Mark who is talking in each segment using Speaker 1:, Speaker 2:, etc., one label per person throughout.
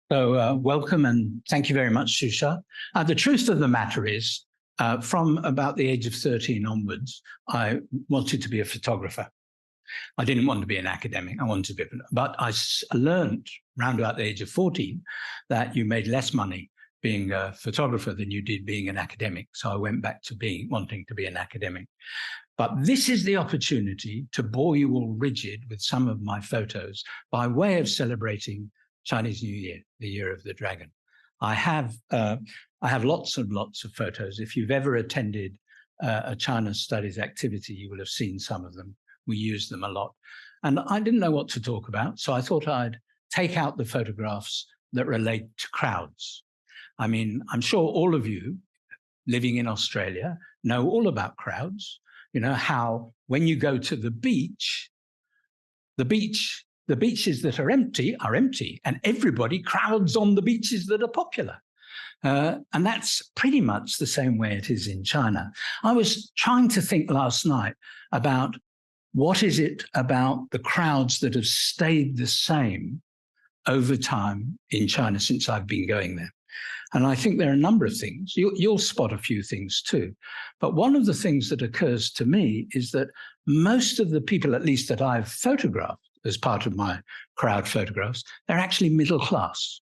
Speaker 1: Welcome and thank you very much, Susette. The truth of the matter is, from about the age of 13 onwards, I wanted to be a photographer. I didn't want to be an academic. I wanted to be, but I learned around about the age of 14 that you made less money being a photographer than you did being an academic. So I went back to wanting to be an academic. But this is the opportunity to bore you all rigid with some of my photos by way of celebrating Chinese New Year, the Year of the Dragon. I have lots and lots of photos. If you've ever attended a China Studies activity, you will have seen some of them. We use them a lot. And I didn't know what to talk about, so I thought I'd take out the photographs that relate to crowds. I mean, I'm sure all of you living in Australia know all about crowds. You know how when you go to the beaches that are empty, and everybody crowds on the beaches that are popular. And that's pretty much the same way it is in China. I was trying to think last night about what is it about the crowds that have stayed the same over time in China since I've been going there. And I think there are a number of things. You'll spot a few things too. But one of the things that occurs to me is that most of the people, at least that I've photographed as part of my crowd photographs, they're actually middle class.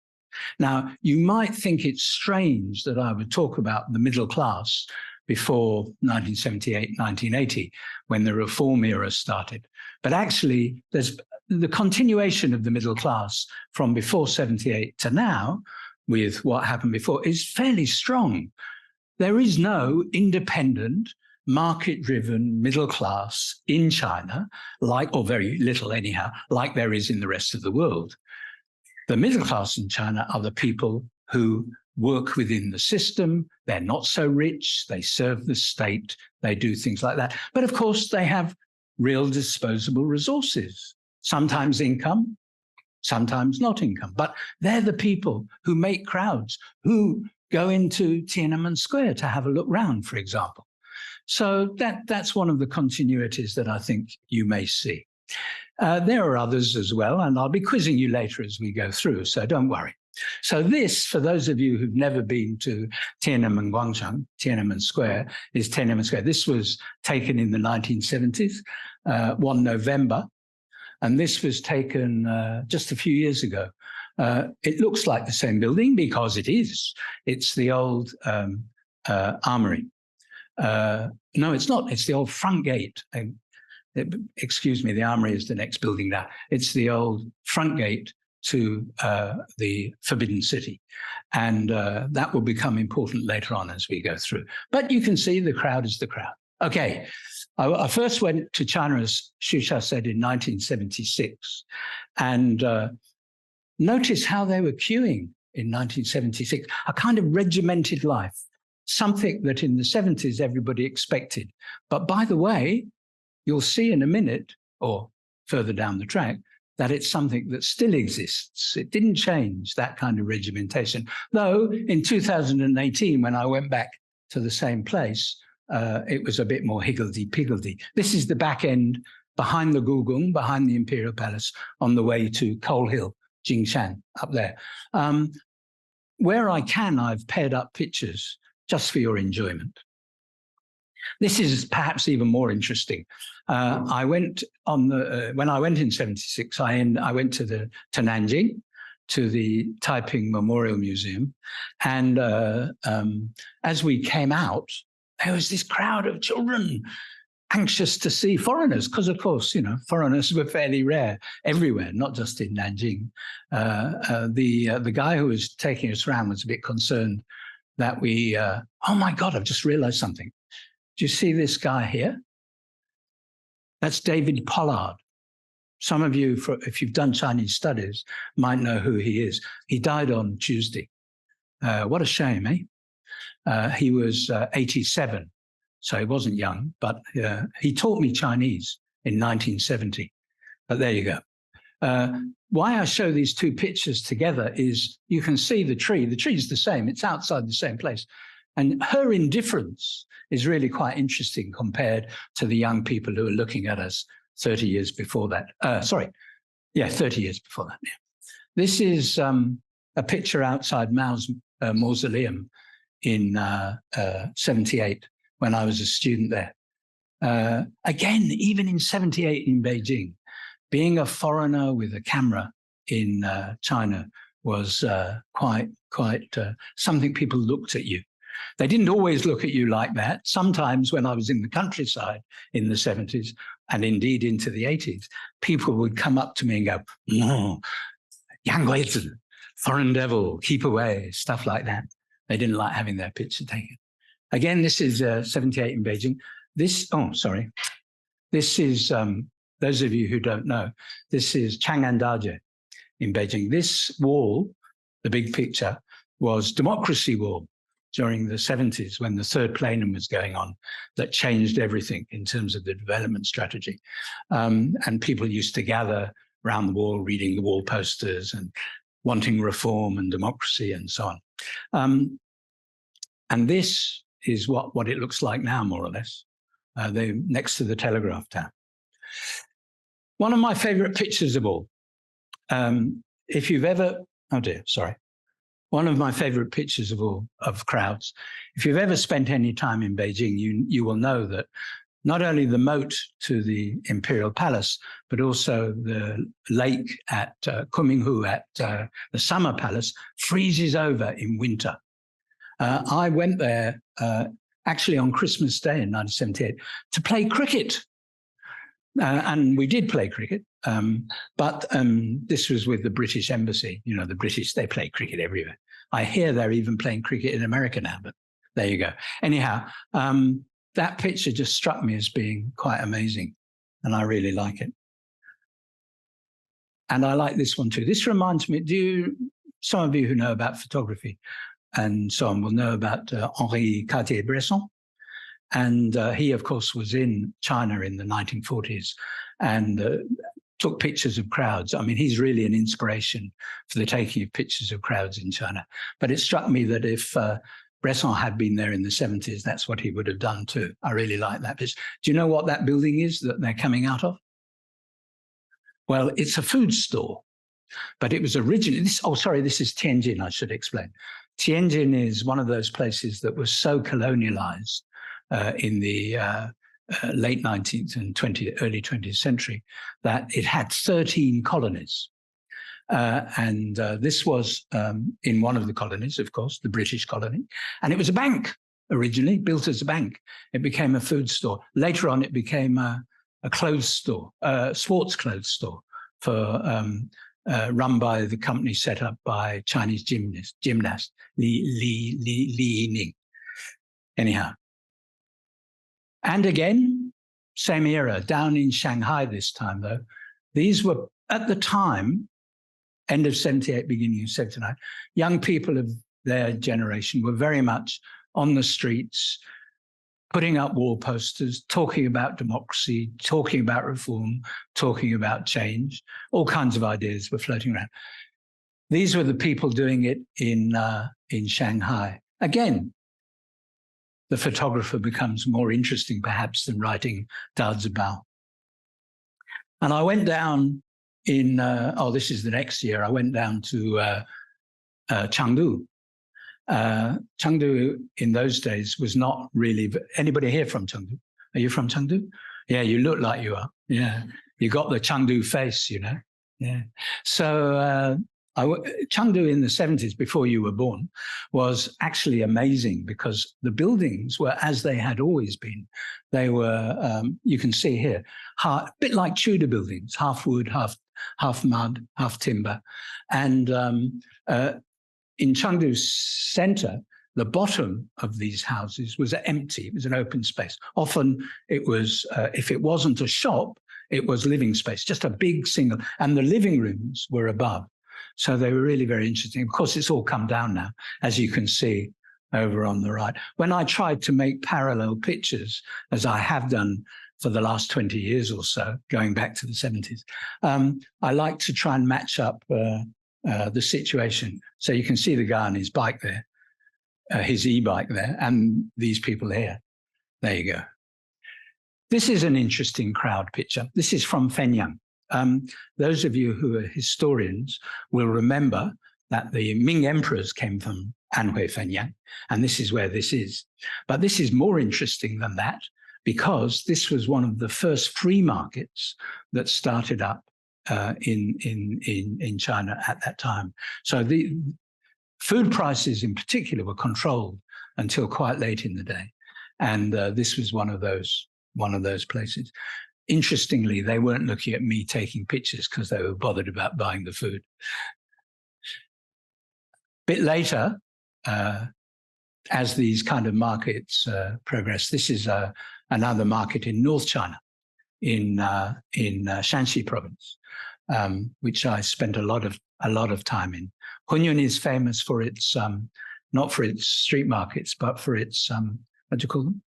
Speaker 1: Now, you might think it's strange that I would talk about the middle class before 1978, 1980, when the reform era started. But actually, there's the continuation of the middle class from before 78 to now, with what happened before, is fairly strong. There is no independent, market-driven middle class in China, or very little anyhow, like there is in the rest of the world. The middle class in China are the people who work within the system. They're not so rich. They serve the state. They do things like that. But of course, they have real disposable resources, sometimes income, sometimes not income. But they're the people who make crowds, who go into Tiananmen Square to have a look round, for example. So that's one of the continuities that I think you may see. There are others as well, and I'll be quizzing you later as we go through, so don't worry. So this, for those of you who've never been to Tiananmen Guangchang, Tiananmen Square, is Tiananmen Square. This was taken in the 1970s, 1 November, and this was taken just a few years ago. It looks like the same building because it is. It's the old armory. No, it's not. It's the old front gate. Excuse me, the armory is the next building now. It's the old front gate to the Forbidden City. And that will become important later on as we go through. But you can see the crowd is the crowd. Okay, I first went to China, as Susette said, in 1976. And notice how they were queuing in 1976, a kind of regimented life, something that in the 70s everybody expected. But by the way, you'll see in a minute, or further down the track, that it's something that still exists. It didn't change, that kind of regimentation. Though in 2018, when I went back to the same place, it was a bit more higgledy-piggledy. This is the back end behind the Gugong, behind the Imperial Palace, on the way to Coal Hill, Jingshan, up there. Where I can, I've paired up pictures just for your enjoyment. This is perhaps even more interesting. I went on when I went in 76, I went to Nanjing, to the Taiping Memorial Museum. And as we came out, there was this crowd of children anxious to see foreigners, because of course, you know, foreigners were fairly rare everywhere, not just in Nanjing. The guy who was taking us around was a bit concerned that we, oh my God, I've just realized something. Do you see this guy here? That's David Pollard. Some of you, if you've done Chinese studies, might know who he is. He died on Tuesday. What a shame, eh? He was 87, so he wasn't young, but he taught me Chinese in 1970. But there you go. Why I show these two pictures together is you can see the tree. The tree's the same. It's outside the same place. And her indifference is really quite interesting compared to the young people who are looking at us 30 years before that. 30 years before that. Yeah. This is a picture outside Mao's mausoleum in 78 when I was a student there. Again, even in 78 in Beijing, being a foreigner with a camera in China was quite something people looked at you. They didn't always look at you like that. Sometimes when I was in the countryside in the 70s and indeed into the 80s, people would come up to me and go, "No, Yang Guizi, foreign devil, keep away," stuff like that. They didn't like having their picture taken. Again, this is 78 in Beijing. This is, those of you who don't know, this is Chang'an Daji in Beijing. This wall, the big picture, was Democracy Wall during the 70s when the third plenum was going on, that changed everything in terms of the development strategy. And people used to gather around the wall, reading the wall posters and wanting reform and democracy and so on. And this is what it looks like now, more or less, next to the telegraph tower. One of my favorite pictures of all, if you've ever, one of my favorite pictures of all, of crowds. If you've ever spent any time in Beijing, you will know that not only the moat to the Imperial Palace, but also the lake at Kuminghu at the Summer Palace freezes over in winter. I went there actually on Christmas Day in 1978 to play cricket. And we did play cricket, but this was with the British Embassy. You know, the British, they play cricket everywhere. I hear they're even playing cricket in America now, but there you go. Anyhow, that picture just struck me as being quite amazing, and I really like it. And I like this one too. This reminds me, some of you who know about photography and so on will know about Henri Cartier-Bresson. And he, of course, was in China in the 1940s and took pictures of crowds. I mean, he's really an inspiration for the taking of pictures of crowds in China. But it struck me that if Bresson had been there in the 70s, that's what he would have done too. I really like that picture. Do you know what that building is that they're coming out of? Well, it's a food store, but it was originally, this is Tianjin, I should explain. Tianjin is one of those places that was so colonialized in the late 19th and early 20th century that it had 13 colonies. And this was in one of the colonies, of course, the British colony. And it was a bank originally, built as a bank. It became a food store. Later on, it became a clothes store, sports clothes store run by the company set up by Chinese gymnast Li Yining. Anyhow. And again, same era, down in Shanghai this time, though. These were, at the time, end of 78, beginning of 79, young people of their generation were very much on the streets, putting up wall posters, talking about democracy, talking about reform, talking about change. All kinds of ideas were floating around. These were the people doing it in Shanghai. Again, the photographer becomes more interesting, perhaps, than writing Dazibao. And I went down in, this is the next year, I went down to Chengdu. Chengdu in those days was not really, anybody here from Chengdu? Are you from Chengdu? Yeah, you look like you are. Yeah, you got the Chengdu face, you know. Yeah. So Chengdu in the 70s, before you were born, was actually amazing because the buildings were as they had always been. They were, you can see here, a bit like Tudor buildings, half wood, half mud, half timber. And in Chengdu's center, the bottom of these houses was empty. It was an open space. Often it was, if it wasn't a shop, it was living space, just a big single, and the living rooms were above. So they were really very interesting. Of course, it's all come down now, as you can see over on the right. When I tried to make parallel pictures, as I have done for the last 20 years or so, going back to the 70s, I like to try and match up the situation. So you can see the guy on his bike there, his e-bike there, and these people here. There you go. This is an interesting crowd picture. This is from Fenyang. Those of you who are historians will remember that the Ming emperors came from Anhui Fenyang, and this is where this is. But this is more interesting than that, because this was one of the first free markets that started up in China at that time. So the food prices in particular were controlled until quite late in the day. And this was one of those places. Interestingly, they weren't looking at me taking pictures because they were bothered about buying the food. Bit later, as these kind of markets progress, this is another market in North China, in Shanxi province, which I spent a lot of time in. Hunyuan is famous for its not for its street markets, but for its what do you call them?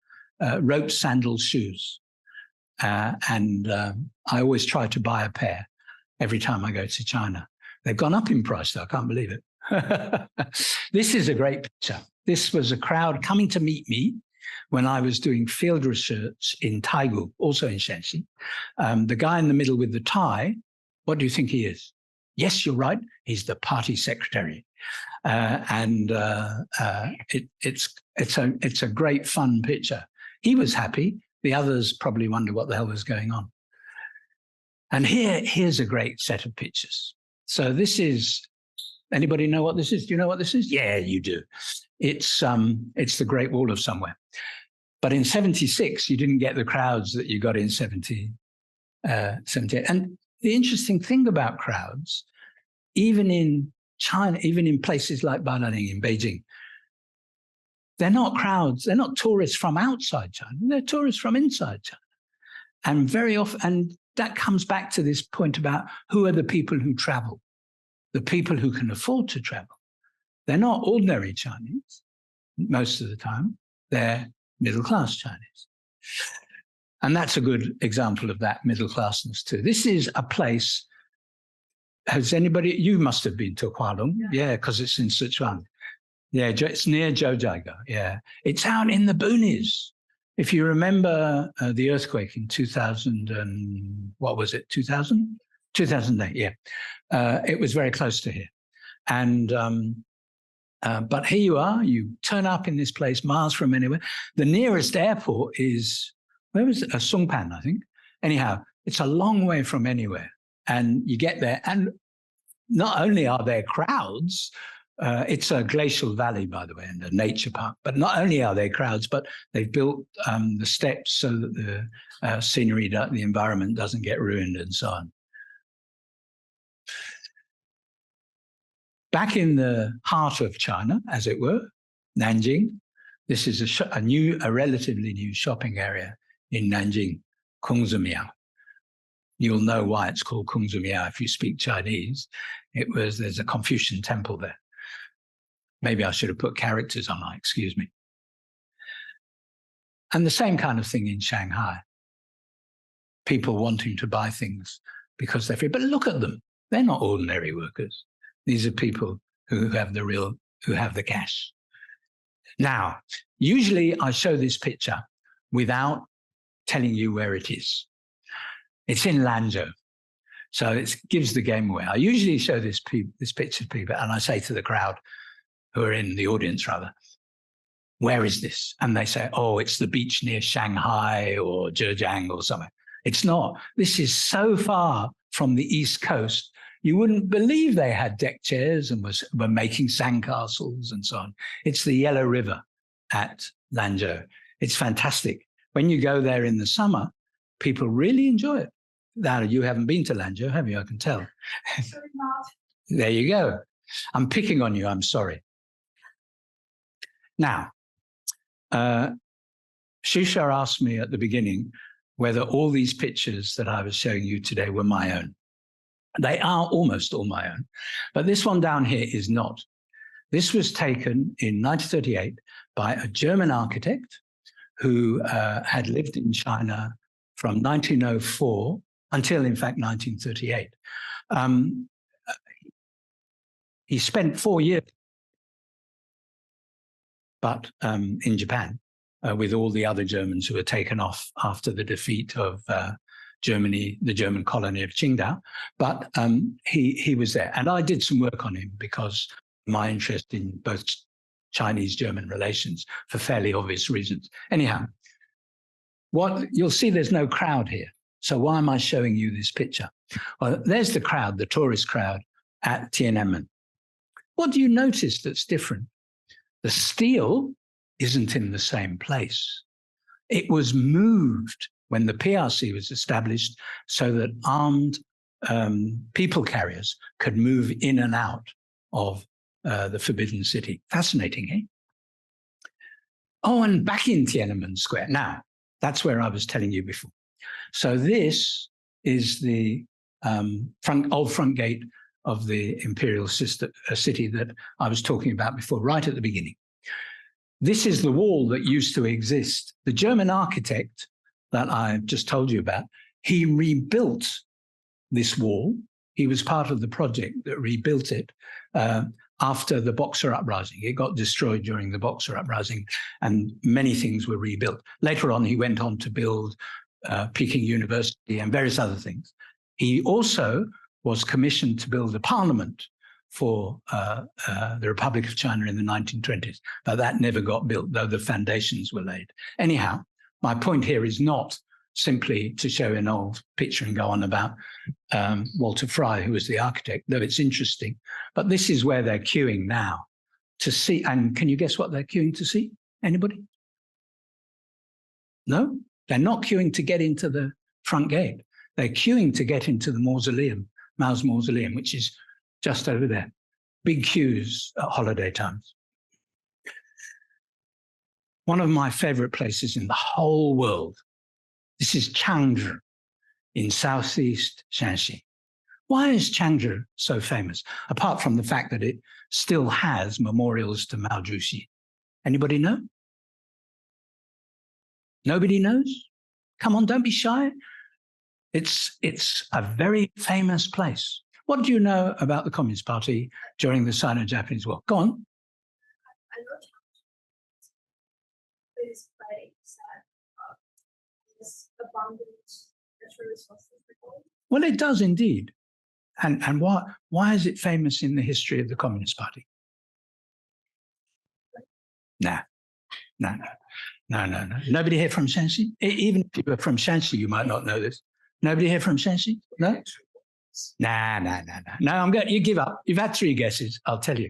Speaker 1: Rope sandal shoes. And I always try to buy a pair every time I go to China. They've gone up in price, though. I can't believe it. This is a great picture. This was a crowd coming to meet me when I was doing field research in Taigu, also in Shanxi. The guy in the middle with the tie, what do you think he is? Yes, you're right. He's the party secretary. It's a great fun picture. He was happy. The others probably wonder what the hell was going on. And here's a great set of pictures. So this is, anybody know what this is? Do you know what this is? Yeah, you do. It's the Great Wall of Somewhere. But in 76, you didn't get the crowds that you got in 78. And the interesting thing about crowds, even in China, even in places like Badaling in Beijing, they're not crowds, they're not tourists from outside China, they're tourists from inside China. And very often, and that comes back to this point about who are the people who travel, the people who can afford to travel. They're not ordinary Chinese most of the time, they're middle-class Chinese. And that's a good example of that middle-classness too. This is a place, has anybody, you must have been to Hualong, yeah, because it's in Sichuan. Yeah, it's near Zhoujiaige, yeah. It's out in the boonies. If you remember the earthquake in 2000 and, what was it, 2000? 2008, yeah. It was very close to here. And, but here you are, you turn up in this place miles from anywhere. The nearest airport is, where was it? Songpan, I think. Anyhow, it's a long way from anywhere. And you get there, and not only are there crowds, it's a glacial valley, by the way, and a nature park. But not only are there crowds, but they've built the steps so that the scenery, the environment doesn't get ruined and so on. Back in the heart of China, as it were, Nanjing, this is a relatively new shopping area in Nanjing, Kongzumiao. You'll know why it's called Kongzumiao if you speak Chinese. There's a Confucian temple there. Maybe I should have put characters on it, excuse me. And the same kind of thing in Shanghai. People wanting to buy things because they're free. But look at them. They're not ordinary workers. These are people who have the cash. Now, usually I show this picture without telling you where it is. It's in Lanzhou. So it gives the game away. I usually show this picture to people, and I say to the crowd, who are in the audience rather, where is this? And they say, oh, it's the beach near Shanghai or Zhejiang or somewhere. It's not. This is so far from the East Coast, you wouldn't believe they had deck chairs and were making sandcastles and so on. It's the Yellow River at Lanzhou. It's fantastic. When you go there in the summer, people really enjoy it. Now, you haven't been to Lanzhou, have you? I can tell.
Speaker 2: Sorry, not.
Speaker 1: There you go. I'm picking on you. I'm sorry. Now, Shusha asked me at the beginning whether all these pictures that I was showing you today were my own. They are almost all my own, but this one down here is not. This was taken in 1938 by a German architect who had lived in China from 1904 until, in fact, 1938. He spent 4 years but in Japan with all the other Germans who were taken off after the defeat of Germany, the German colony of Qingdao, but he was there. And I did some work on him because my interest in both Chinese-German relations for fairly obvious reasons. Anyhow, what you'll see, there's no crowd here. So why am I showing you this picture? Well, there's the crowd, the tourist crowd at Tiananmen. What do you notice that's different? The steel isn't in the same place. It was moved when the PRC was established so that armed people carriers could move in and out of the Forbidden City. Fascinating, eh? Oh, and back in Tiananmen Square. Now, that's where I was telling you before. So this is the old front gate of the imperial city that I was talking about before, right at the beginning. This is the wall that used to exist. The German architect that I just told you about, he rebuilt this wall. He was part of the project that rebuilt it after the Boxer Uprising. It got destroyed during the Boxer Uprising, and many things were rebuilt. Later on, he went on to build Peking University and various other things. He also was commissioned to build a parliament for the Republic of China in the 1920s, but that never got built, though the foundations were laid. Anyhow, my point here is not simply to show an old picture and go on about Walter Fry, who was the architect, though it's interesting. But this is where they're queuing now to see. And can you guess what they're queuing to see? Anybody? No? They're not queuing to get into the front gate. They're queuing to get into the mausoleum, Mao's mausoleum, which is just over there. Big queues at holiday times. One of my favorite places in the whole world. This is Changzhou in southeast Shanxi. Why is Changzhou so famous? Apart from the fact that it still has memorials to Mao Zedong. Anybody know? Nobody knows? Come on, don't be shy. It's a very famous place. What do you know about the Communist Party during the Sino-Japanese War? Go on.
Speaker 2: I know this place that is abundant natural resources.
Speaker 1: Well, it does indeed. And why is it famous in the history of the Communist Party? No. Nobody here from Shanxi? Even if you were from Shanxi, you might not know this. Nobody here from Shanxi? No? No, you give up. You've had 3 guesses, I'll tell you.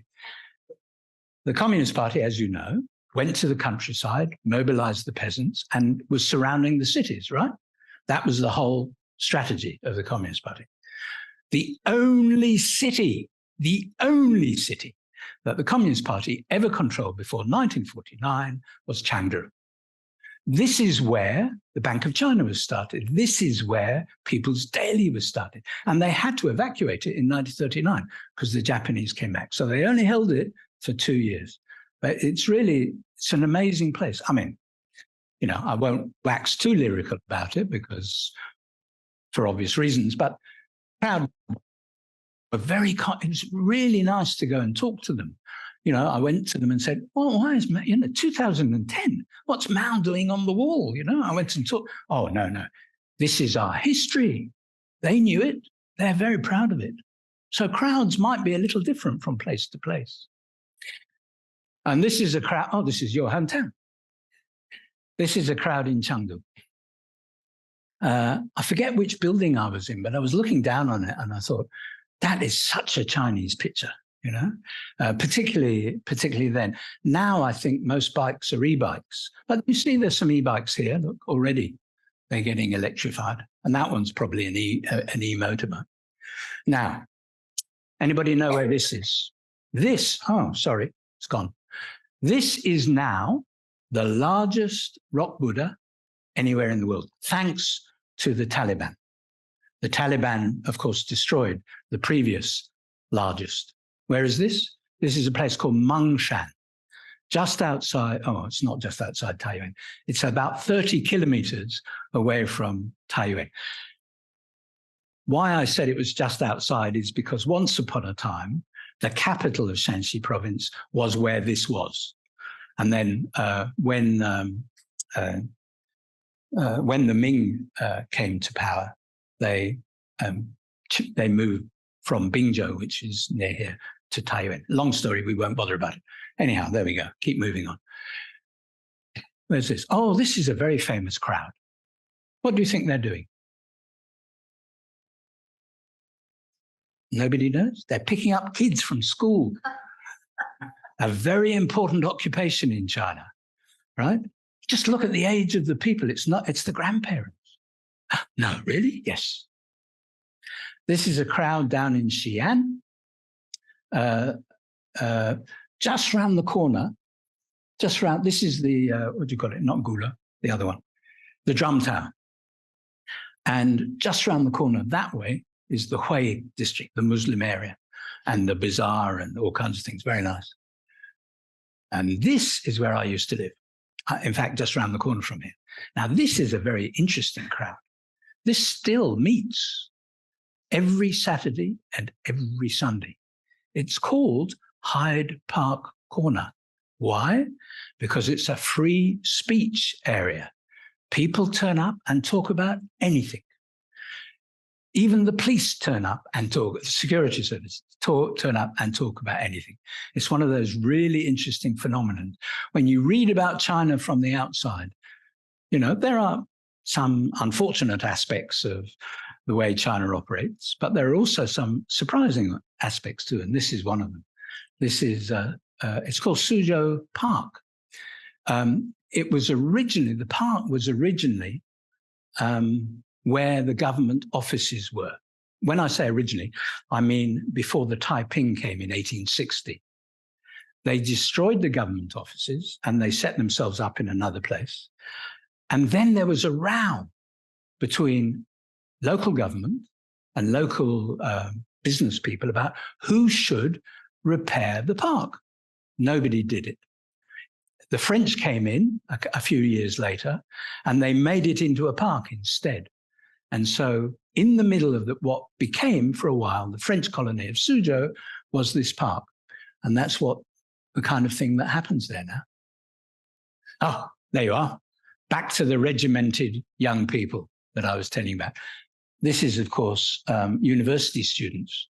Speaker 1: The Communist Party, as you know, went to the countryside, mobilized the peasants, and was surrounding the cities, right? That was the whole strategy of the Communist Party. The only city that the Communist Party ever controlled before 1949 was Chengdu. This is where the Bank of China was started. This is where People's Daily was started. And they had to evacuate it in 1939 because the Japanese came back. So they only held it for 2 years. But it's an amazing place. I mean, I won't wax too lyrical about it because for obvious reasons, but crowd were it was really nice to go and talk to them. I went to them and said, "Oh, why is 2010? What's Mao doing on the wall?" I went and talked. Oh, no, this is our history. They knew it. They're very proud of it. So crowds might be a little different from place to place. And this is a crowd. Oh, this is your hometown. This is a crowd in Chengdu. I forget which building I was in, but I was looking down on it and I thought, that is such a Chinese picture. Particularly then. Now I think most bikes are e-bikes, but you see there's some e-bikes here. Look, already they're getting electrified, and that one's probably an e-motorbike. Now, anybody know where this is? Sorry, it's gone. This is now the largest rock Buddha anywhere in the world, thanks to the Taliban. The Taliban, of course, destroyed the previous largest. Where is this? This is a place called Mengshan, just outside, it's not just outside Taiyuan. It's about 30 kilometers away from Taiyuan. Why I said it was just outside is because once upon a time, the capital of Shanxi province was where this was. And then when the Ming came to power, they moved from Bingzhou, which is near here, to Taiyuan. Long story, we won't bother about it. Anyhow, there we go. Keep moving on. Where's this? Oh, this is a very famous crowd. What do you think they're doing? Nobody knows. They're picking up kids from school. A very important occupation in China, right? Just look at the age of the people. It's the grandparents. No, really? Yes. This is a crowd down in Xi'an. Just round the corner, this is the, what do you call it? Not Gula, the other one, the drum tower. And just round the corner that way is the Hui district, the Muslim area, and the bazaar and all kinds of things. Very nice. And this is where I used to live. In fact, just around the corner from here. Now, this is a very interesting crowd. This still meets every Saturday and every Sunday. It's called Hyde Park Corner. Why? Because it's a free speech area. People turn up and talk about anything. Even the police turn up and talk, the security service turn up and talk about anything. It's one of those really interesting phenomena. When you read about China from the outside, you know, there are some unfortunate aspects of the way China operates, but there are also some surprising aspects too, and this is one of them. This is, it's called Suzhou Park. The park was originally where the government offices were. When I say originally, I mean before the Taiping came in 1860. They destroyed the government offices and they set themselves up in another place. And then there was a row between local government and local business people about who should repair the park. Nobody did it. The French came in a few years later and they made it into a park instead. And so in the middle of what became for a while the French colony of Suzhou was this park. And that's what the kind of thing that happens there now. Oh, there you are. Back to the regimented young people that I was telling you about. This is, of course, university students.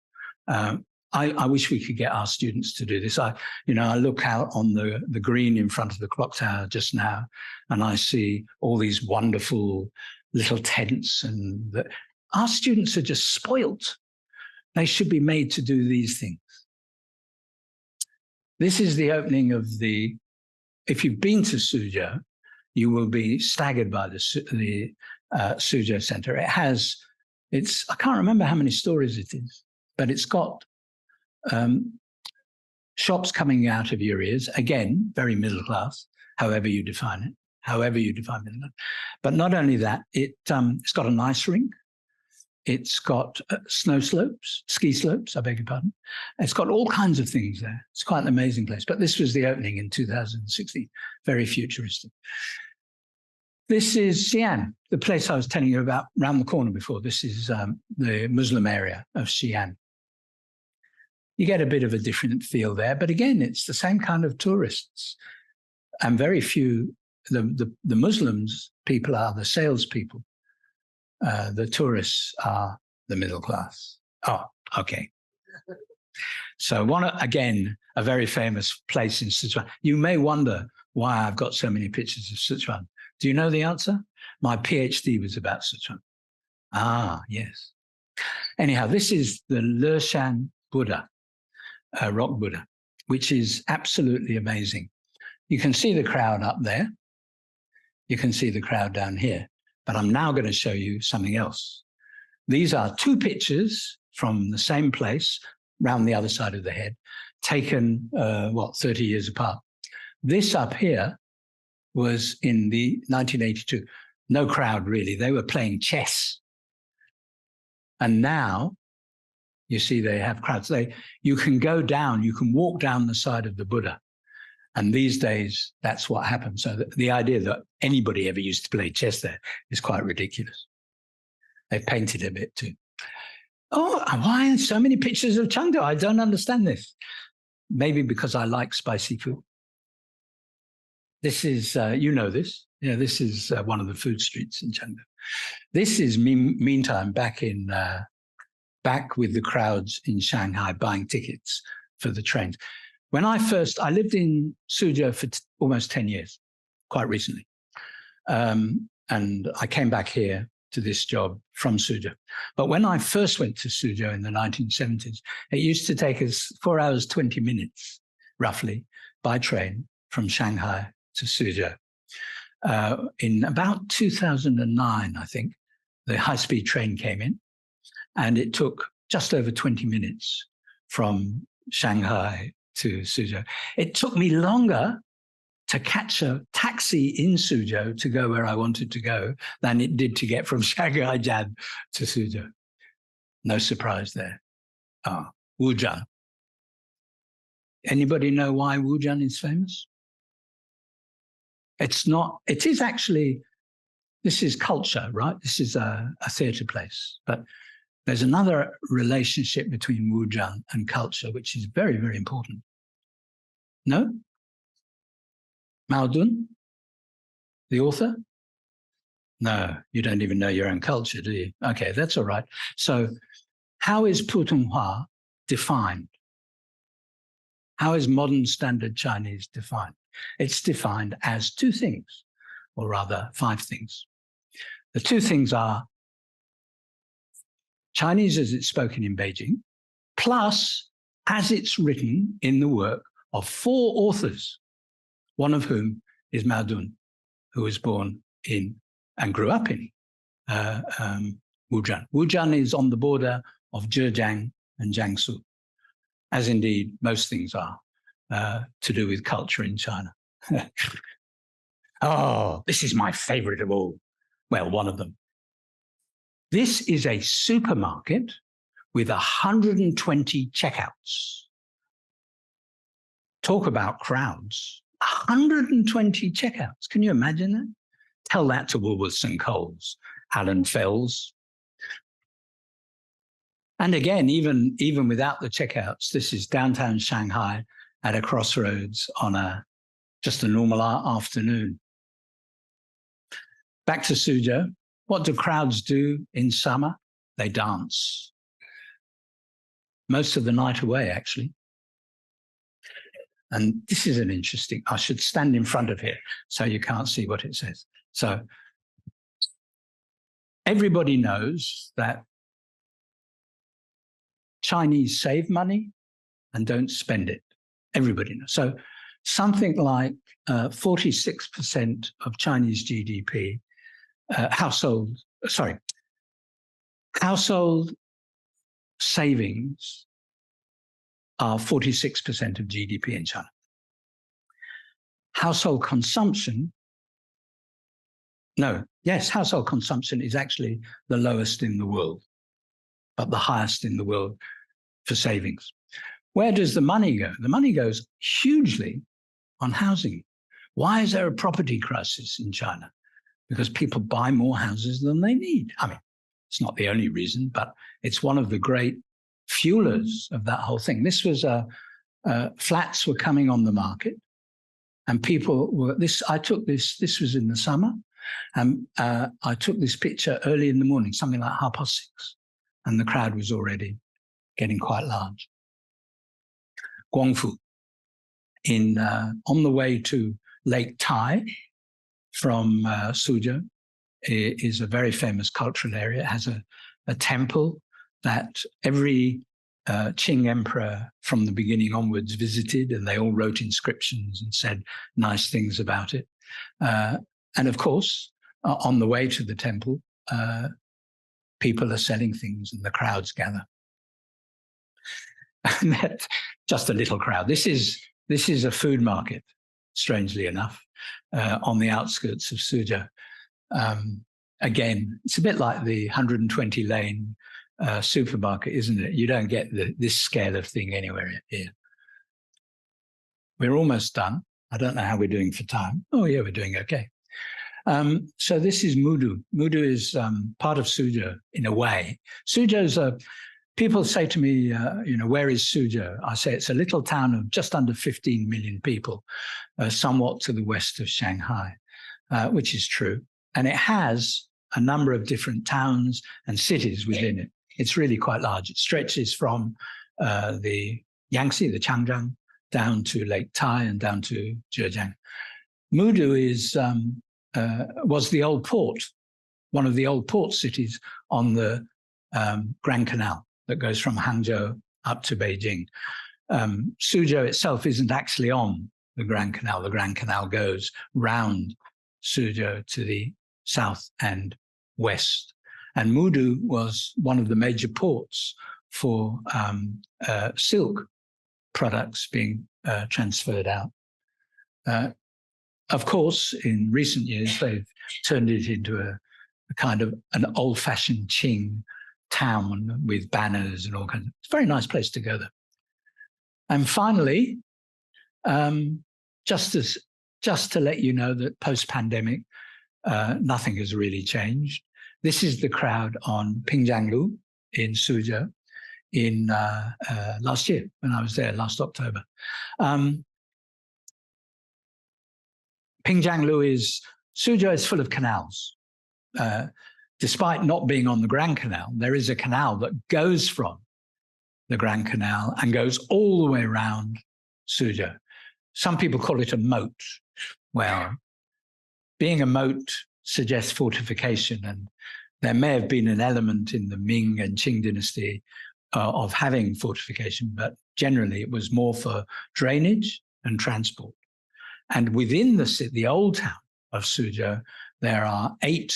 Speaker 1: I wish we could get our students to do this. I look out on the green in front of the clock tower just now, and I see all these wonderful little tents, and our students are just spoilt. They should be made to do these things. This is the opening of if you've been to Suzhou, you will be staggered by the Suzhou Center. I can't remember how many stories it is, but it's got shops coming out of your ears, again, very middle class, however you define it, middle class. But not only that, it's got an ice rink, it's got ski slopes, I beg your pardon. It's got all kinds of things there. It's quite an amazing place. But this was the opening in 2016, very futuristic. This is Xi'an, the place I was telling you about round the corner before. This is the Muslim area of Xi'an. You get a bit of a different feel there, but again, it's the same kind of tourists. And very few, the Muslims people are the salespeople. The tourists are the middle class. Oh, okay. So again, a very famous place in Sichuan. You may wonder why I've got so many pictures of Sichuan. Do you know the answer? My PhD was about Sichuan. Ah, yes. Anyhow, this is the Leshan Buddha, rock Buddha, which is absolutely amazing. You can see the crowd up there. You can see the crowd down here. But I'm now going to show you something else. These are two pictures from the same place, round the other side of the head, taken, 30 years apart. This up here was in the 1982. No crowd, really. They were playing chess. And now, you see they have crowds. You can go down, you can walk down the side of the Buddha. And these days, that's what happens. So the idea that anybody ever used to play chess there is quite ridiculous. They painted a bit too. Oh, why so many pictures of Chengdu? I don't understand this. Maybe because I like spicy food. This is, you know this. Yeah, this is one of the food streets in Chengdu. This is meantime back with the crowds in Shanghai buying tickets for the trains. When I lived in Suzhou for almost 10 years, quite recently. And I came back here to this job from Suzhou. But when I first went to Suzhou in the 1970s, it used to take us 4 hours, 20 minutes, roughly, by train from Shanghai to Suzhou. In about 2009, I think, the high-speed train came in, and it took just over 20 minutes from Shanghai to Suzhou. It took me longer to catch a taxi in Suzhou to go where I wanted to go than it did to get from Shanghai Jan to Suzhou. No surprise there. Wujian. Anybody know why Wujian is famous? It is actually, this is culture, right? This is a theatre place. But there's another relationship between Wujian and culture, which is very, very important. No? Mao Dun, the author? No, you don't even know your own culture, do you? Okay, that's all right. So how is Putonghua defined? How is modern standard Chinese defined? It's defined as two things, or rather 5 things. The 2 things are Chinese as it's spoken in Beijing, plus as it's written in the work of 4 authors, one of whom is Mao Dun, who was born in and grew up in Wujian. Wujian is on the border of Zhejiang and Jiangsu, as indeed most things are to do with culture in China. Oh, this is my favorite of all. Well, one of them. This is a supermarket with 120 checkouts. Talk about crowds. 120 checkouts. Can you imagine that? Tell that to Woolworths and Coles, Allen Fells. And again, even without the checkouts, this is downtown Shanghai at a crossroads on just a normal afternoon. Back to Suzhou. What do crowds do in summer? They dance. Most of the night away, actually. And this is an interesting, I should stand in front of here so you can't see what it says. So everybody knows that Chinese save money and don't spend it. Everybody knows. So something like 46% of Chinese GDP, household savings are 46% of GDP in China. Household consumption, household consumption is actually the lowest in the world, but the highest in the world for savings. Where does the money go? The money goes hugely on housing. Why is there a property crisis in China? Because people buy more houses than they need. I mean, it's not the only reason, but it's one of the great fuelers of that whole thing. This was flats were coming on the market, and people were. I took this. This was in the summer, and I took this picture early in the morning, something like 6:30, and the crowd was already getting quite large. Guangfu, on the way to Lake Tai from Suzhou, is a very famous cultural area. It has a temple that every Qing emperor from the beginning onwards visited, and they all wrote inscriptions and said nice things about it. And of course, on the way to the temple, people are selling things and the crowds gather. Just a little crowd. This is a food market, strangely enough, on the outskirts of Suzhou. Again, it's a bit like the 120 lane supermarket, isn't it? You don't get this scale of thing anywhere here. We're almost done. I don't know how we're doing for time. Oh yeah, we're doing okay. So this is Mudu. Mudu is part of Suzhou in a way. Suzhou's people say to me, where is Suzhou? I say it's a little town of just under 15 million people, somewhat to the west of Shanghai, which is true. And it has a number of different towns and cities within it. It's really quite large. It stretches from the Yangtze, the Changjiang, down to Lake Tai and down to Zhejiang. Mudu was the old port, one of the old port cities on the Grand Canal that goes from Hangzhou up to Beijing. Suzhou itself isn't actually on the Grand Canal. The Grand Canal goes round Suzhou to the south and west. And Mudu was one of the major ports for silk products being transferred out. Of course, in recent years, they've turned it into a kind of an old-fashioned Qing town with banners and all kinds of. It's a very nice place to go there. And finally, just to let you know that post-pandemic, nothing has really changed. This is the crowd on Pingjianglu in Suzhou in last year when I was there last October. Suzhou is full of canals. Despite not being on the Grand Canal, there is a canal that goes from the Grand Canal and goes all the way around Suzhou. Some people call it a moat. Well, being a moat suggests fortification, and there may have been an element in the Ming and Qing dynasty of having fortification, but generally it was more for drainage and transport. And within the old town of Suzhou, there are 8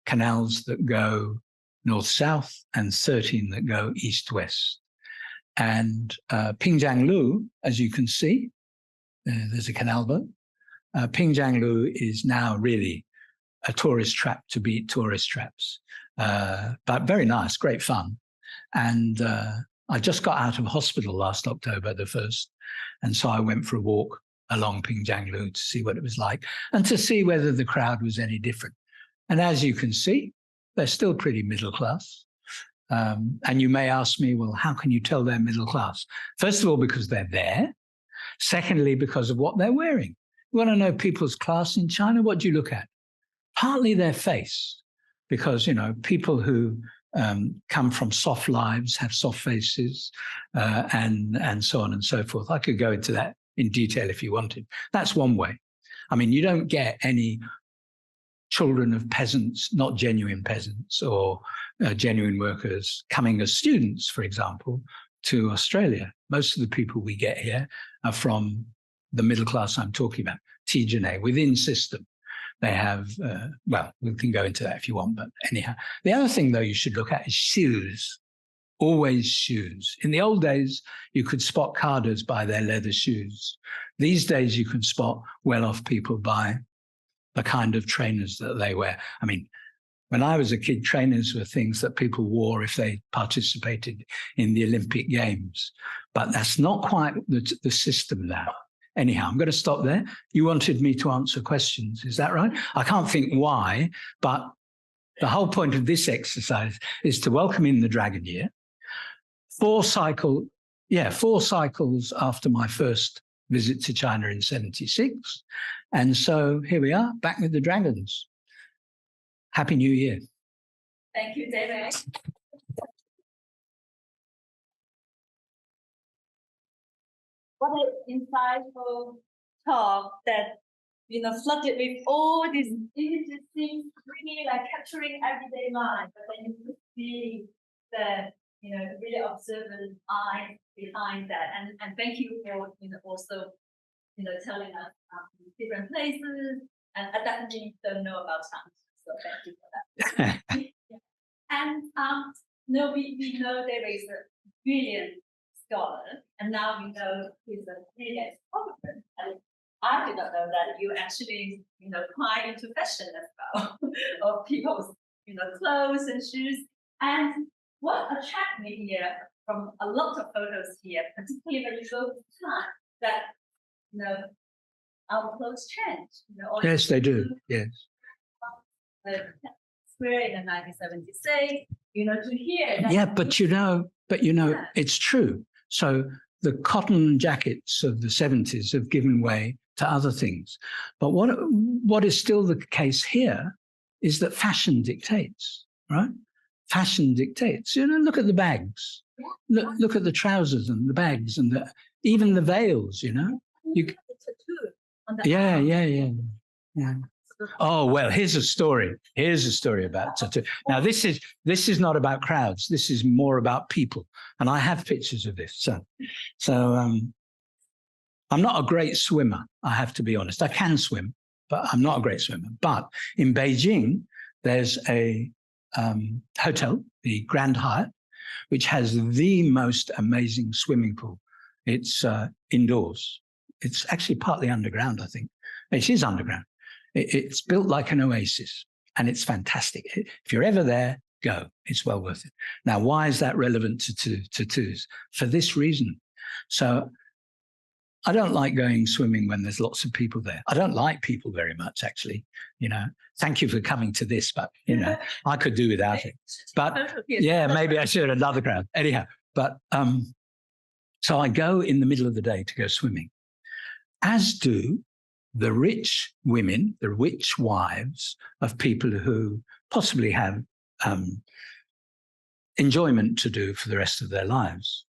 Speaker 1: canals that go north-south and 13 that go east-west. And Pingjianglu, as you can see, there's a canal boat. Pingjianglu is now really a tourist trap to beat tourist traps, but very nice, great fun. And I just got out of hospital last October, the 1st, and so I went for a walk along Pingjianglu to see what it was like and to see whether the crowd was any different. And as you can see, they're still pretty middle class. And you may ask me, well, how can you tell they're middle class? First of all, because they're there. Secondly, because of what they're wearing. You want to know people's class in China? What do you look at? Partly their face, because, you know, people who come from soft lives have soft faces and so on and so forth. I could go into that in detail if you wanted. That's one way. I mean, you don't get any children of peasants, not genuine peasants or genuine workers coming as students, for example, to Australia. Most of the people we get here are from the middle class I'm talking about, Tijane, within system. They have, well, we can go into that if you want, but anyhow. The other thing, though, you should look at is shoes. Always shoes. In the old days, you could spot carders by their leather shoes. These days, you can spot well-off people by the kind of trainers that they wear. I mean, when I was a kid, trainers were things that people wore if they participated in the Olympic Games. But that's not quite the system now. Anyhow, I'm going to stop there. You wanted me to answer questions. Is that right? I can't think why, but the whole point of this exercise is to welcome in the Dragon Year. 4 cycles after my first visit to China in 76. And so here we are, back with the dragons. Happy New Year.
Speaker 2: Thank you, David. What an insightful talk that, you know, flooded with all these images, things really like capturing everyday life, but then you could see the, you know, really observant eye behind that. And thank you for, you know, also, you know, telling us different places. And I definitely don't know about China, so thank you for that. Yeah. And no, we know there is a brilliant scholar, and now we know he's a brilliant photographer. And I did not know that you actually, you know, quite into fashion as well, of people's, you know, clothes and shoes. And what attracted me here from a lot of photos here, particularly when you go to China, that, you know, our clothes change. You know,
Speaker 1: yes, they do. Yes.
Speaker 2: The square in 1976, you know, to here.
Speaker 1: Yeah, but you know,
Speaker 2: Yeah.
Speaker 1: It's true. So the cotton jackets of the 70s have given way to other things. But what is still the case here is that fashion dictates, right? Fashion dictates. You know, look at the bags. Look at the trousers and the bags and even the veils, you know. Yeah. Oh, well, here's a story. Here's a story about tattoo. Now, this is not about crowds. This is more about people. And I have pictures of this. So I'm not a great swimmer, I have to be honest. I can swim, but I'm not a great swimmer. But in Beijing, there's a hotel, the Grand Hyatt, which has the most amazing swimming pool. It's indoors. It's actually partly underground, I think. It is underground. It's built like an oasis, and it's fantastic. If you're ever there, go. It's well worth it. Now, why is that relevant to tattoos? For this reason. So I don't like going swimming when there's lots of people there. I don't like people very much, actually. You know, thank you for coming to this, but, you know, I could do without it. But yeah, maybe I should, another crowd. Anyhow, but so I go in the middle of the day to go swimming, as do the rich women, the rich wives of people who possibly have enjoyment to do for the rest of their lives.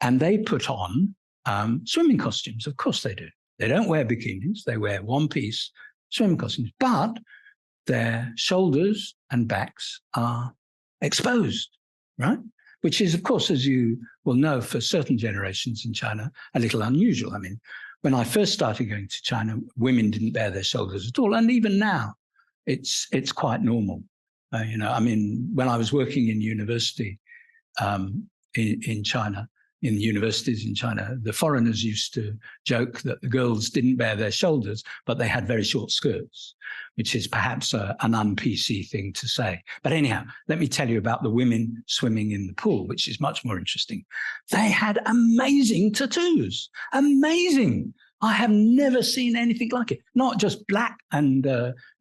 Speaker 1: And they put on swimming costumes. Of course they do. They don't wear bikinis. They wear one-piece swimming costumes, but their shoulders and backs are exposed, right? Which is, of course, as you will know, for certain generations in China, a little unusual. I mean, when I first started going to China, women didn't bare their shoulders at all. And even now, it's quite normal. You know, I mean, when I was working in university in China, in the universities in China, the foreigners used to joke that the girls didn't bare their shoulders, but they had very short skirts, which is perhaps an un-PC thing to say. But anyhow, let me tell you about the women swimming in the pool, which is much more interesting. They had amazing tattoos, amazing. I have never seen anything like it. Not just black and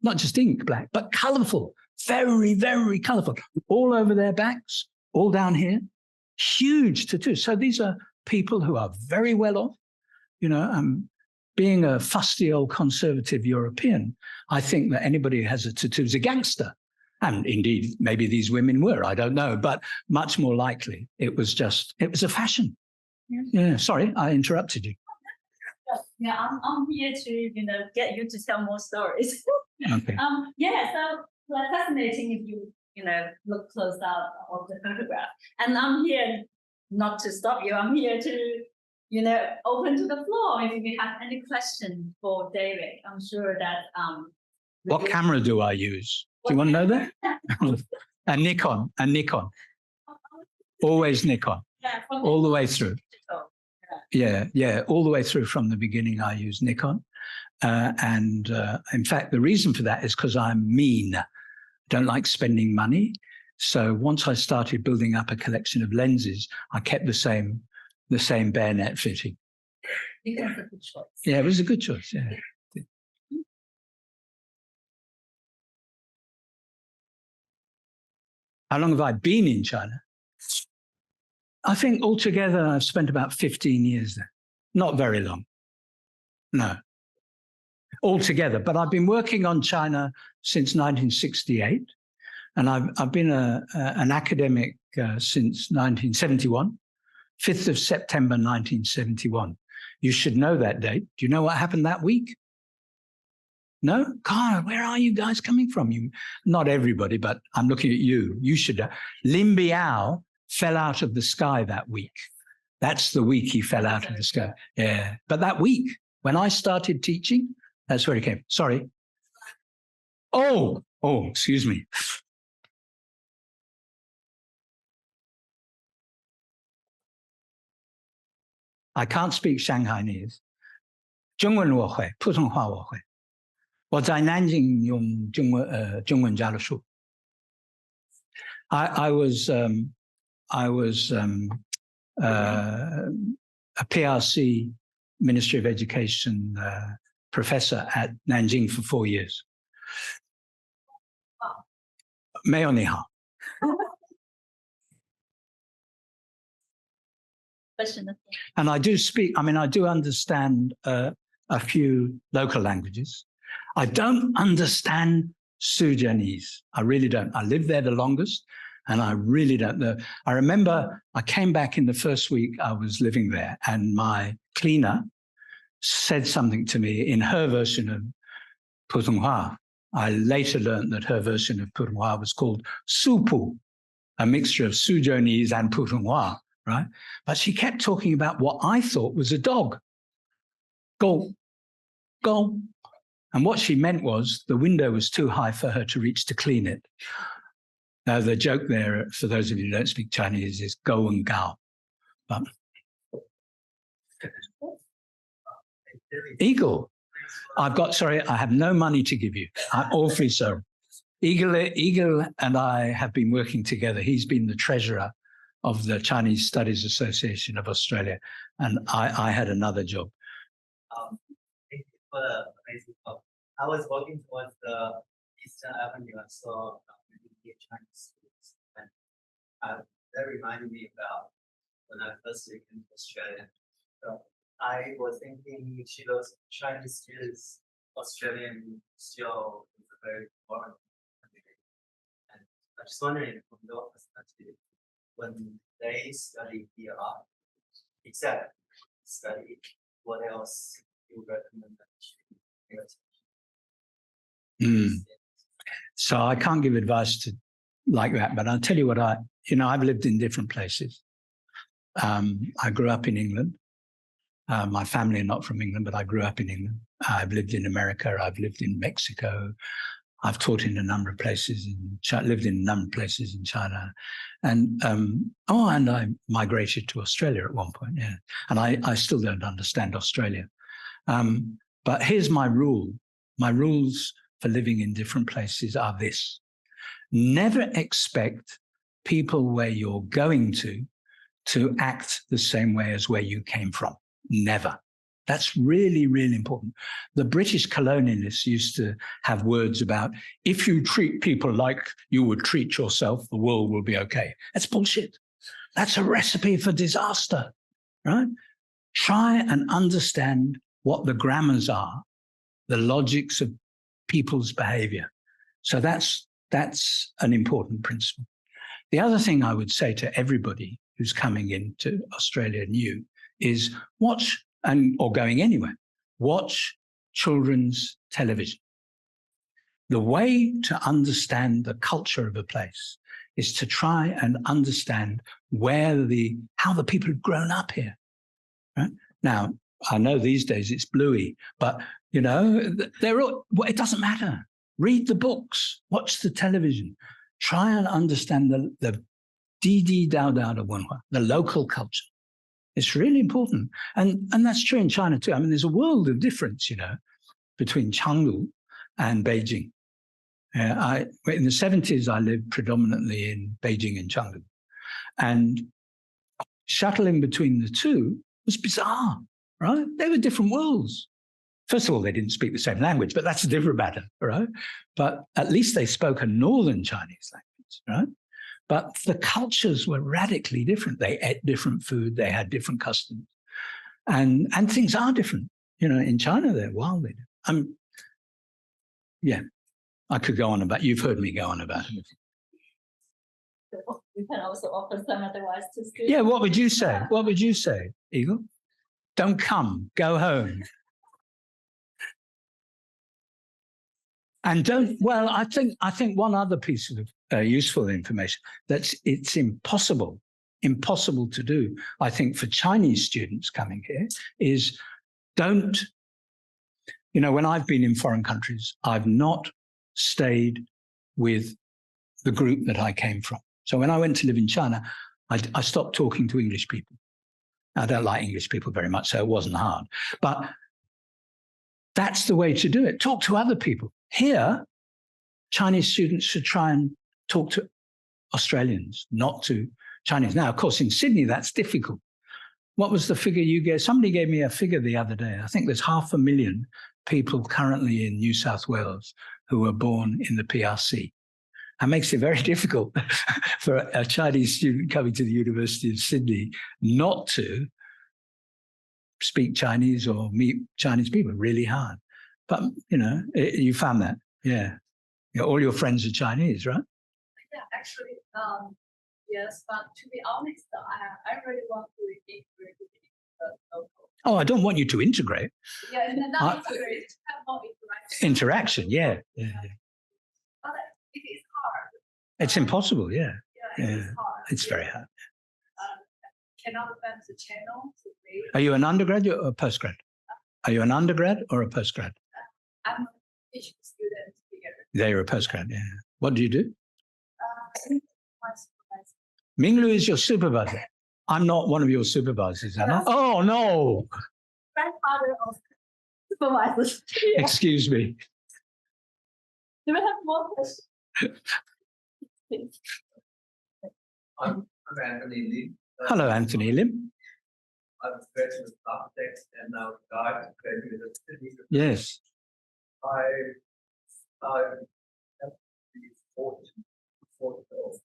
Speaker 1: not just ink black, but colorful, very, very colorful, all over their backs, all down here. Huge tattoos. So these are people who are very well off. You know, being a fusty old conservative European, I think that anybody who has a tattoo is a gangster. And indeed, maybe these women were, I don't know, but much more likely it was a fashion. Yeah, sorry, I interrupted you.
Speaker 2: Yeah, I'm here to, you know, get you to tell more stories.
Speaker 1: Okay.
Speaker 2: Yeah, so fascinating if you know, look close up of the photograph. And I'm here not to stop you. I'm here to, you know, open to the floor. If you have any question for David, I'm sure that.
Speaker 1: What camera do I use? Do you want to know that? A Nikon. Always Nikon.
Speaker 2: Yeah,
Speaker 1: all the way through. Yeah, all the way through from the beginning. I use Nikon, and in fact, the reason for that is because I'm mean. Don't like spending money. So once I started building up a collection of lenses, I kept the same bayonet fitting.
Speaker 2: It was a good choice.
Speaker 1: Yeah, it was a good choice. Yeah. How long have I been in China? I think altogether I've spent about 15 years there. Not very long. No. Altogether, but I've been working on China since 1968, and I've been an academic since 1971, 5th of September 1971. You should know that date. Do you know what happened that week? No? God, where are you guys coming from? Not everybody, but I'm looking at you. You should know. Lin Biao fell out of the sky that week. That's the week he fell out of the sky. Yeah, but that week, when I started teaching, that's where he came. Sorry. Oh, excuse me. I can't speak Shanghainese. 中文我会，普通话我会。我在南京用中文教的书。I was a PRC Ministry of Education professor at Nanjing for 4 years. 没有你好。And I do speak, I mean, I do understand a few local languages. I don't understand Sudanese. I really don't. I lived there the longest, and I really don't know. I remember I came back in the first week I was living there, and my cleaner said something to me in her version of Putonghua. I later learned that her version of Putonghua was called Supu, a mixture of Sudanese and Putonghua, right? But she kept talking about what I thought was a dog. Go, go. And what she meant was the window was too high for her to reach to clean it. Now, the joke there, for those of you who don't speak Chinese, is go and gao. But Eagle. I have no money to give you. I'm awfully sorry. Eagle and I have been working together. He's been the treasurer of the Chinese Studies Association of Australia, and I had another job.
Speaker 3: Thank you for the amazing talk. I was walking towards the Eastern Avenue and saw Chinese schools, and that reminded me about when I first came to Australia. So I was thinking to those Chinese students, Australian still is a very foreign country. And I'm just wondering from your perspective, when they study here, except study, what else you recommend that you
Speaker 1: So I can't give advice like that, but I'll tell you what I've lived in different places. I grew up in England. My family are not from England, but I grew up in England. I've lived in America. I've lived in Mexico. I've taught in a number of places lived in a number of places in China. And and I migrated to Australia at one point, yeah. And I still don't understand Australia. But here's my rule. My rules for living in different places are this. Never expect people where you're going to act the same way as where you came from. Never. That's really, really important. The British colonialists used to have words about, if you treat people like you would treat yourself, the world will be okay. That's bullshit. That's a recipe for disaster, right? Try and understand what the grammars are, the logics of people's behavior. So that's an important principle. The other thing I would say to everybody who's coming into Australia new is watch, or going anywhere, watch children's television. The way to understand the culture of a place is to try and understand how the people have grown up here. Right? Now, I know these days it's bluey, but it doesn't matter. Read the books, watch the television, try and understand the Didi Dao Dao de Wenhua, the local culture. It's really important. And that's true in China too. I mean, there's a world of difference, between Chengdu and Beijing. In the 70s, I lived predominantly in Beijing and Chengdu. And shuttling between the two was bizarre, right? They were different worlds. First of all, they didn't speak the same language, but that's a different matter, right? But at least they spoke a northern Chinese language, right? But the cultures were radically different. They ate different food. They had different customs. And things are different. In China, they're wildly different. I could go on about, you've heard me go on about it.
Speaker 2: You can also offer some advice to students.
Speaker 1: Yeah, what would you say? What would you say, Eagle? Don't come, go home. And I think one other piece of useful information, it's impossible to do, I think, for Chinese students coming here, is when I've been in foreign countries, I've not stayed with the group that I came from. So when I went to live in China, I stopped talking to English people. I don't like English people very much, so it wasn't hard. But that's the way to do it. Talk to other people. Here, Chinese students should try and talk to Australians, not to Chinese. Now, of course, in Sydney, that's difficult. What was the figure you gave? Somebody gave me a figure the other day. I think there's 500,000 people currently in New South Wales who were born in the PRC. That makes it very difficult for a Chinese student coming to the University of Sydney not to speak Chinese or meet Chinese people. Really hard. But, you found that. Yeah. Yeah, all your friends are Chinese, right?
Speaker 2: Yeah, actually, yes, but to be honest, I really want to integrate the local.
Speaker 1: Oh, I don't want you to integrate.
Speaker 2: Yeah, and not integrate, have more interaction.
Speaker 1: Interaction, yeah.
Speaker 2: But it is hard.
Speaker 1: It's impossible, yeah.
Speaker 2: Yeah, it is hard.
Speaker 1: It's very hard.
Speaker 2: Cannot find the channel to read.
Speaker 1: Are you an undergraduate or a postgrad? Are you an undergrad or a postgrad?
Speaker 2: I'm a PhD student here.
Speaker 1: Yeah, you're a postgrad, yeah. What do you do?
Speaker 2: My supervisor.
Speaker 1: Minglu is your supervisor. I'm not one of your supervisors, am I? Oh, no.
Speaker 2: Grandfather of supervisors. Yeah.
Speaker 1: Excuse me.
Speaker 2: Do we have more questions?
Speaker 3: I'm Anthony Lim.
Speaker 1: Hello, Anthony Lim.
Speaker 3: I'm a graduate architect and now graduate city.
Speaker 1: Yes.
Speaker 3: I have the fortune of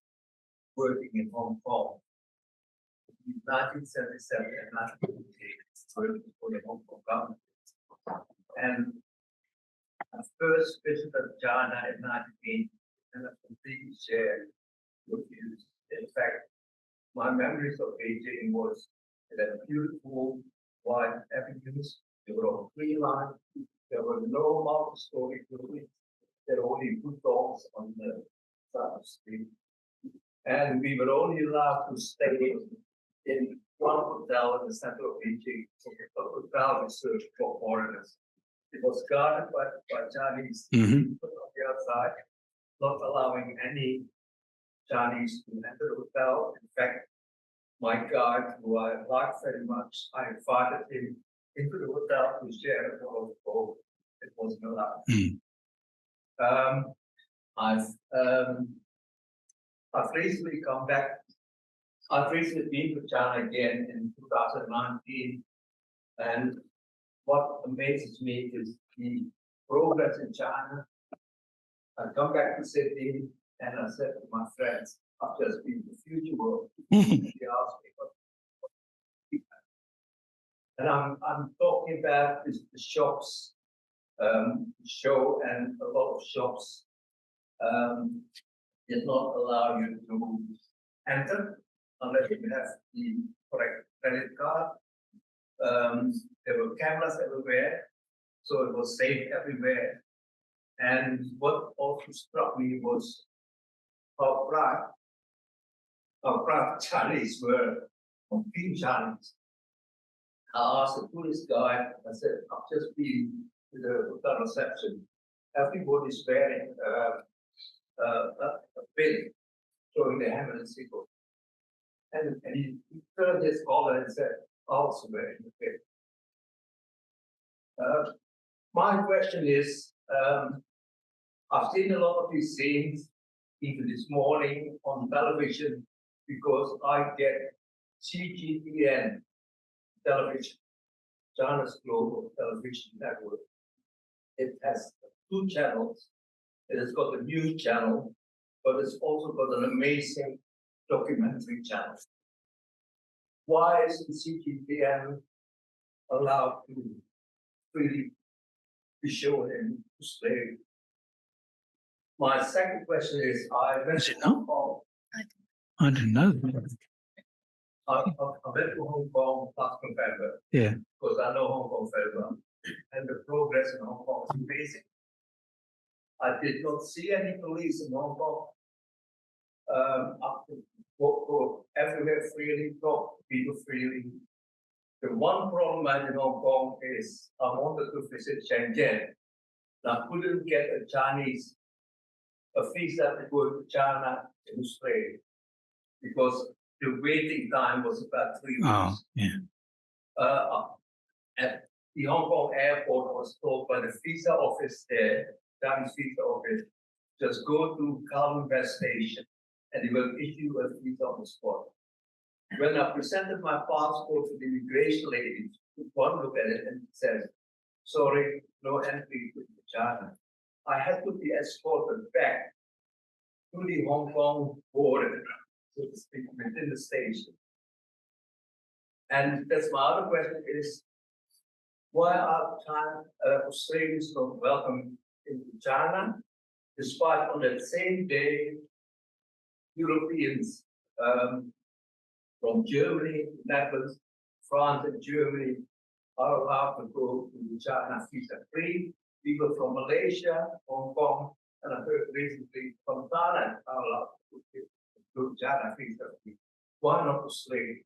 Speaker 3: working in Hong Kong in 1977 and 1988, working for the Hong Kong government. And I first visited China in 1980 and I completely shared with you. In fact, my memories of Beijing was that beautiful wide avenues. There were all tree lines. There were no multi-story buildings. There were only good dogs on the side of the street. And we were only allowed to stay in one hotel in the center of Beijing. So the hotel reserved for foreigners. It was guarded by Chinese people on the outside, not allowing any Chinese to enter the hotel. In fact, my guard, who I liked very much, I invited him into the hotel to share a bottle of Coke. It wasn't allowed. I've recently come back. I've recently been to China again in 2019, and what amazes me is the progress in China. I come back to Sydney and I said to my friends, I've just been to the future world. They asked me what. And I'm talking about the shops show, and a lot of shops did not allow you to enter unless you have the correct credit card. There were cameras everywhere, so it was safe everywhere. And what also struck me was how proud Chinese were of being Chinese. I asked the tourist guide, I said, I've just been to the hotel reception. Everybody's wearing a pin showing their hand and sickle. And he turned his collar and said, also wearing a pin. My question is, I've seen a lot of these scenes, even this morning on television, because I get CGTN television, China's global television network. It has 2 channels. It has got a news channel, but it's also got an amazing documentary channel. Why isn't CGTN allowed to really be shown in display? My second question is, I went to Hong Kong.
Speaker 1: I didn't know.
Speaker 3: I went to Hong Kong last November.
Speaker 1: Yeah.
Speaker 3: Because I know Hong Kong very well. And the progress in Hong Kong is amazing. I did not see any police in Hong Kong. I could go everywhere freely, talk to people freely. The one problem I had in Hong Kong is I wanted to visit Shenzhen. I couldn't get a visa to go to China in Australia because the waiting time was about 3 weeks.
Speaker 1: Oh, yeah.
Speaker 3: At the Hong Kong airport, I was told by the visa office there, Chinese visa office, just go to Kowloon West Station and they will issue a visa on the spot. When I presented my passport to the immigration lady, she took one look at it and said, sorry, no entry to China. I had to be escorted back to the Hong Kong border, so to speak, within the station. And that's my other question is, why are Australians not welcome into China?
Speaker 4: despite on that same day, Europeans from Germany, Netherlands, France, and Germany are allowed to go to China visa-free. People from Malaysia, Hong Kong, and I heard recently from Thailand are allowed to go to China visa-free. Why not Australia?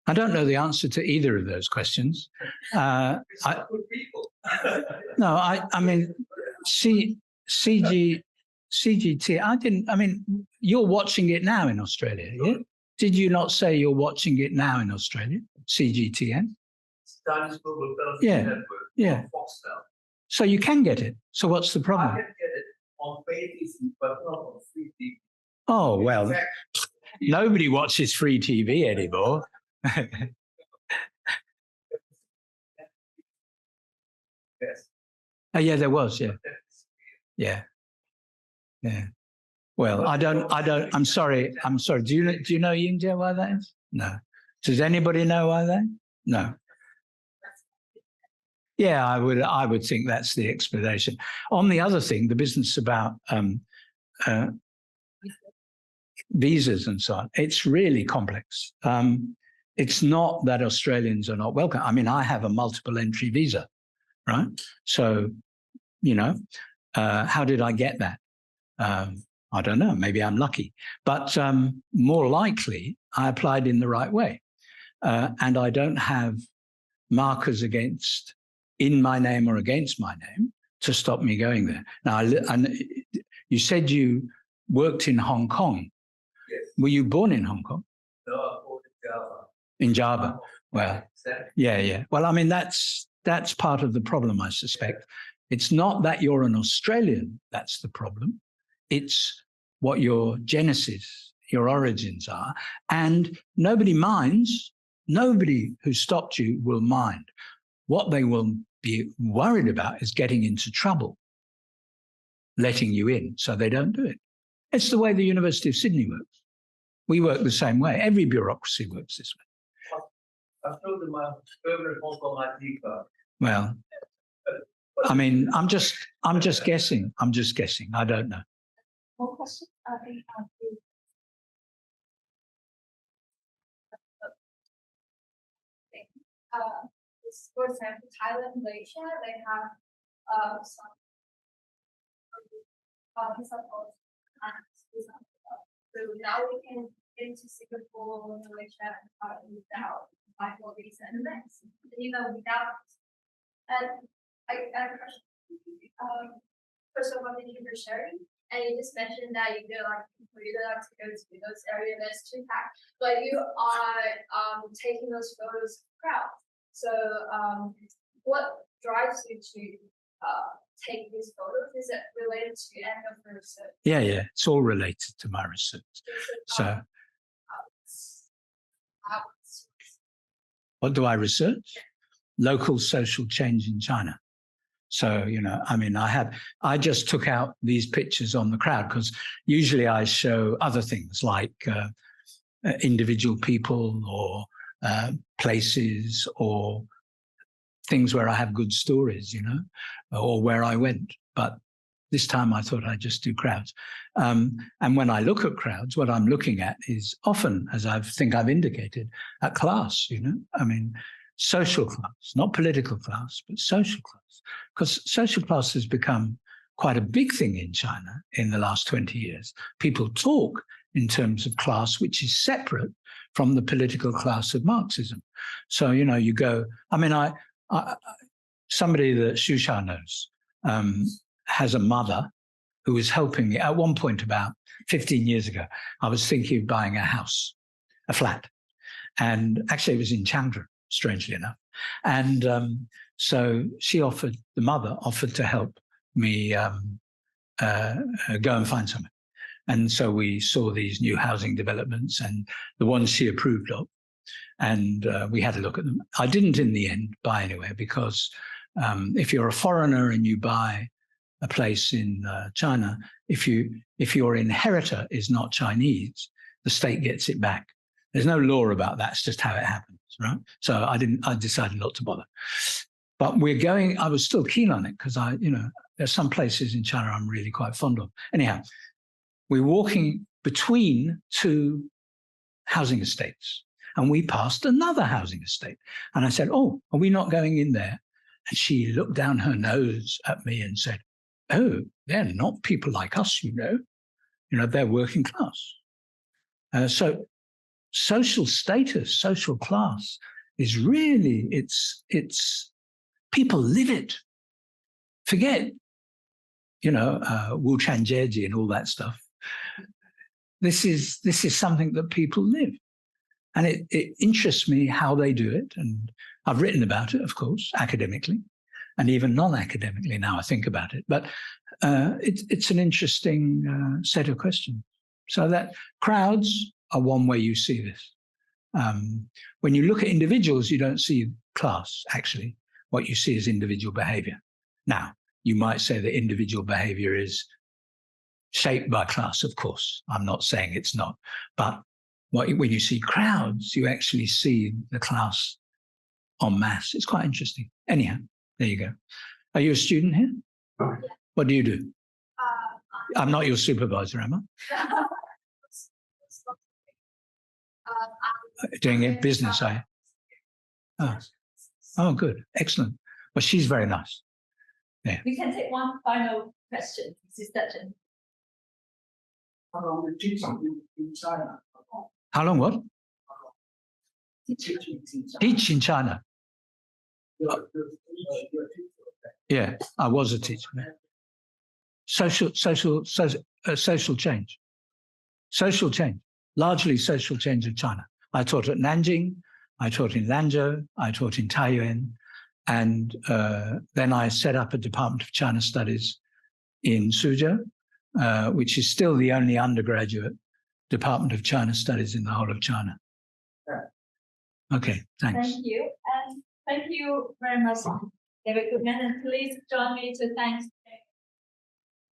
Speaker 1: I don't know the answer to either of those questions.
Speaker 4: Good people.
Speaker 1: No, I mean, CGT, I mean, you're watching it now in Australia, yeah? Did you not say you're watching it now in Australia, CGTN?
Speaker 4: Chinese Global Television Network,
Speaker 1: yeah.
Speaker 4: Foxtel.
Speaker 1: So you can get it. So what's the problem?
Speaker 4: I can get it on pay TV, but not on free TV.
Speaker 1: Oh, well, nobody watches free TV anymore.
Speaker 4: Yes.
Speaker 1: Oh, yeah, there was, yeah. Yeah. Yeah. Well, I'm sorry. Do you know Yingjie why that is? No. Does anybody know why that? No. Yeah, I would think that's the explanation. On the other thing, the business about visas and so on, it's really complex. It's not that Australians are not welcome. I mean, I have a multiple entry visa, right? So, you know, how did I get that? I don't know, maybe I'm lucky. But more likely, I applied in the right way. And I don't have markers in my name or against my name to stop me going there. Now, you said you worked in Hong Kong.
Speaker 4: Yes.
Speaker 1: Were you born in Hong Kong?
Speaker 4: No, I'm born in Java.
Speaker 1: In Java. Well, yeah. Well, I mean, that's part of the problem, I suspect. It's not that you're an Australian, that's the problem. It's what your genesis, your origins are. And nobody minds. Nobody who stopped you will mind. What they will be worried about is getting into trouble, letting you in, so they don't do it. It's the way the University of Sydney works. We work the same way. Every bureaucracy works this way.
Speaker 4: I've told them my permanent Hong Kong ID card.
Speaker 1: Well, I mean, I'm just guessing. I don't know.
Speaker 2: One question. For example, Thailand, Malaysia, they have some so now we can get into Singapore, Malaysia, without for visa and events, without. And I have a question. First of all, thank you for sharing. And you just mentioned that you don't like to go to those areas that's too packed, but you are taking those photos of crowds. So what drives you to take these photos? Is it related to any of your research?
Speaker 1: Yeah, it's all related to my research. So what do I research? Local social change in China. So, I mean, I just took out these pictures on the crowd because usually I show other things like individual people or places or things where I have good stories, or where I went. But this time I thought I'd just do crowds. And when I look at crowds, what I'm looking at is often, as I think I've indicated, at class, I mean, social class, not political class, but social class. Because social class has become quite a big thing in China in the last 20 years. People talk in terms of class, which is separate from the political class of Marxism. So, you go, I mean, somebody that Shusha knows has a mother who was helping me. At one point about 15 years ago, I was thinking of buying a house, a flat. And actually it was in Changzhou, strangely enough. And so the mother offered to help me go and find something. And so we saw these new housing developments and the ones she approved of. And we had a look at them. I didn't in the end buy anywhere because if you're a foreigner and you buy a place in China, if your inheritor is not Chinese, the state gets it back. There's no law about that. It's just how it happens, right? So I decided not to bother. But I was still keen on it because there's some places in China I'm really quite fond of. Anyhow, we're walking between two housing estates and we passed another housing estate. And I said, oh, are we not going in there? And she looked down her nose at me and said, oh, they're not people like us, they're working class. So social status, social class is really, it's people live it. Forget, Wu Chanjeji and all that stuff. This is something that people live. And it interests me how they do it. And I've written about it, of course, academically, and even non-academically now I think about it. But it's an interesting set of questions. So that crowds are one way you see this. When you look at individuals, you don't see class, actually. What you see is individual behavior. Now, you might say that individual behavior is shaped by class, of course. I'm not saying it's not. But when you see crowds, you actually see the class en masse. It's quite interesting. Anyhow, there you go. Are you a student here?
Speaker 4: Oh.
Speaker 1: What do you do? I'm not your supervisor, am I? Doing a business, are you? Oh, good. Excellent. Well, she's very nice. Yeah.
Speaker 2: We can take one final question. Susette.
Speaker 4: How long did you teach in China?
Speaker 1: How long what? Teach in China. Yeah, I was a teacher. Social change. Social change. Largely social change in China. I taught at Nanjing, I taught in Lanzhou, I taught in Taiyuan, and then I set up a Department of China Studies in Suzhou, which is still the only undergraduate Department of China Studies in the whole of China. Okay, thanks.
Speaker 2: Thank you. And thank you very much, David Goodman. And please join me to thank